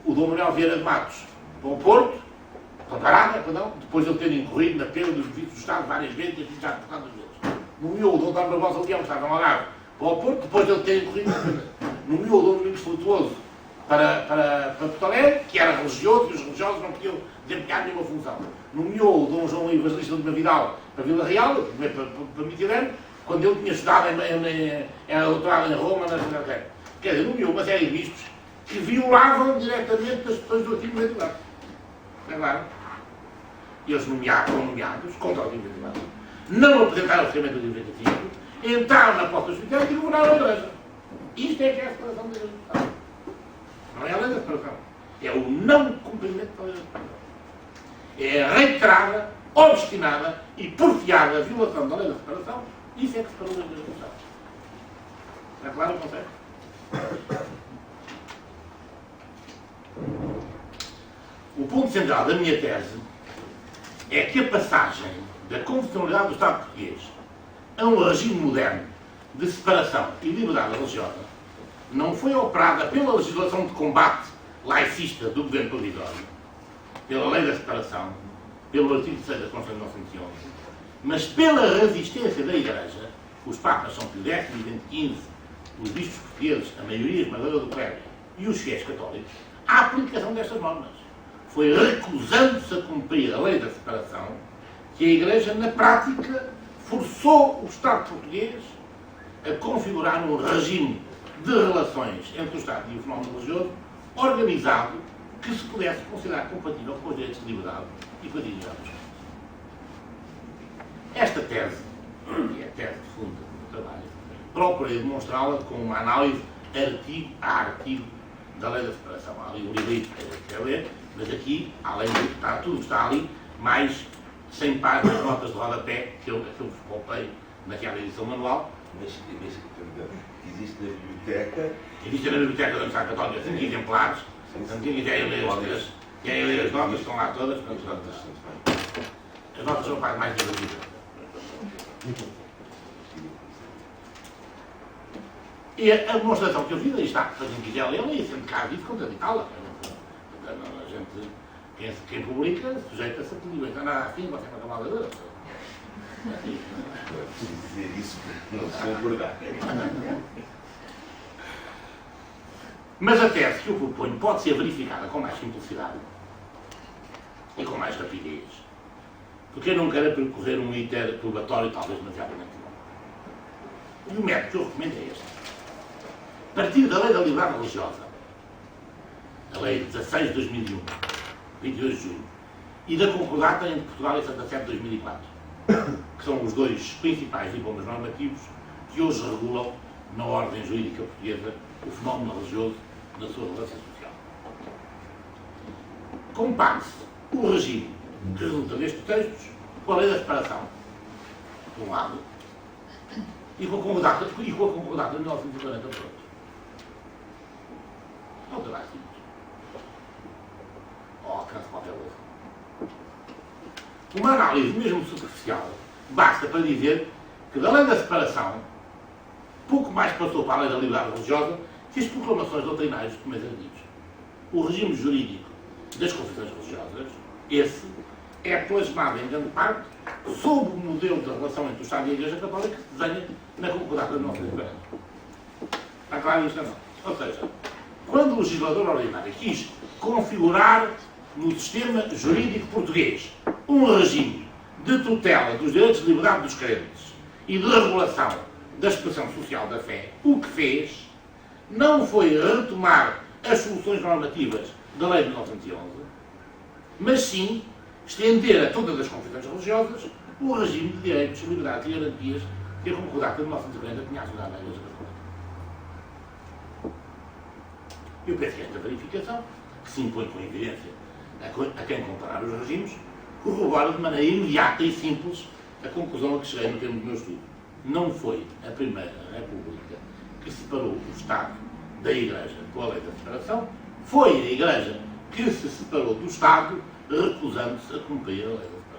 o Dom Manuel Vieira de Matos para o Porto, para Parada, perdão, depois de ele ter incorrido na perda dos serviços do Estado várias vezes, e já por vezes. Nomeou o Dom Dom Barbosa Leão, que estava no Algarve, para o Porto, depois de ele ter incorrido na perda. Nomeou o Dom Domingos Frutuoso para Porto Alegre, que era religioso, e os religiosos não podiam desempenhar nenhuma função. Nomeou o Dom João Evangelista de Vidal para Vila Real, para Mitilene, quando ele tinha estudado era doutorado em Roma, na Cidade. Quer dizer, nomeou uma série de bispos que violavam diretamente as questões do artigo 94. É claro? Eles foram nomeados contra o artigo 94. Não apresentaram o requerimento do artigo 95, entraram na porta dos critérios e governaram a Igreja. Isto é que é a separação da Igreja do Estado. Não é a lei da separação. É o não cumprimento da lei da separação. É a reiterada, obstinada e porfiada violação da lei da separação. Isso é que separou a Igreja do Estado. Está claro o conceito? O ponto central da minha tese é que a passagem da confessionalidade do Estado português a um regime moderno de separação e liberdade religiosa não foi operada pela legislação de combate laicista do governo provisório, pela lei da separação, pelo artigo 6 da Constituição de 1911, mas pela resistência da Igreja, os Papas São Pio X e Bento XV, os bispos portugueses, a maioria esmagadora do clero e os fiéis católicos, à aplicação destas normas. Foi recusando-se a cumprir a lei da separação que a Igreja, na prática, forçou o Estado português a configurar um regime de relações entre o Estado e o fenómeno religioso organizado que se pudesse considerar compatível com os direitos de liberdade e com a dignidade dos Estados. Esta tese, que é a tese de fundo do trabalho, procurei demonstrá-la com uma análise artigo a artigo da lei da separação. Há ali um livro que é ler, mas aqui, além de estar tudo está ali, mais 100 páginas de notas de rodapé que eu vos poupei naquela edição manual. Mas existe na biblioteca? Existe na biblioteca da Universidade Católica 5 exemplares. Não tinha ideia de ler as notas, estão lá todas. As notas são a parte mais divertida. E a demonstração que eu fiz aí está, para quem quiser ler, e sempre cá vivo contraditá-la. A gente Quem publica sujeita-se a pedir, então não, assim você é uma camada de Deus. Não é preciso dizer isso porque não sou verdade. Mas a tese que eu proponho pode ser verificada com mais simplicidade e com mais rapidez, porque eu não quero percorrer um iter probatório talvez demasiadamente longo. E o método que eu recomendo é este. A partir da Lei da Liberdade Religiosa, a Lei 16 de 2001, 22 de junho, e da Concordata entre Portugal e Santa Sé de 2004, que são os dois principais diplomas normativos que hoje regulam, na ordem jurídica portuguesa, o fenómeno religioso na sua relevância social. Compare-se o regime que resulta nestes textos com a lei da separação, de um lado, e com a concordata de 1940 por outro. Não terá simples. Ou alcance qualquer outro. Uma análise mesmo superficial basta para dizer que da lei da separação pouco mais passou para a lei da liberdade religiosa que as proclamações doutrinárias dos primeiros artigos. O regime jurídico das confissões religiosas, esse, é plasmado em grande parte sob o modelo da relação entre o Estado e a Igreja Católica que se desenha na Concordata de 1940. Está claro isto ou não? Ou seja, quando o legislador ordinário quis configurar no sistema jurídico português um regime de tutela dos direitos de liberdade dos crentes e de regulação da expressão social da fé, o que fez não foi retomar as soluções normativas da Lei de 1911, mas sim estender a todas as confissões religiosas o regime de direitos, liberdades e garantias que a Concordata de 1940 tinha assegurado à Igreja Católica. Eu penso que esta verificação, que se impõe com evidência a quem comparar os regimes, corrobora de maneira imediata e simples a conclusão a que cheguei no termo do meu estudo. Não foi a Primeira República que separou o Estado da Igreja com a lei da separação, foi a Igreja que se separou do Estado recusando-se a cumprir a lei da separação.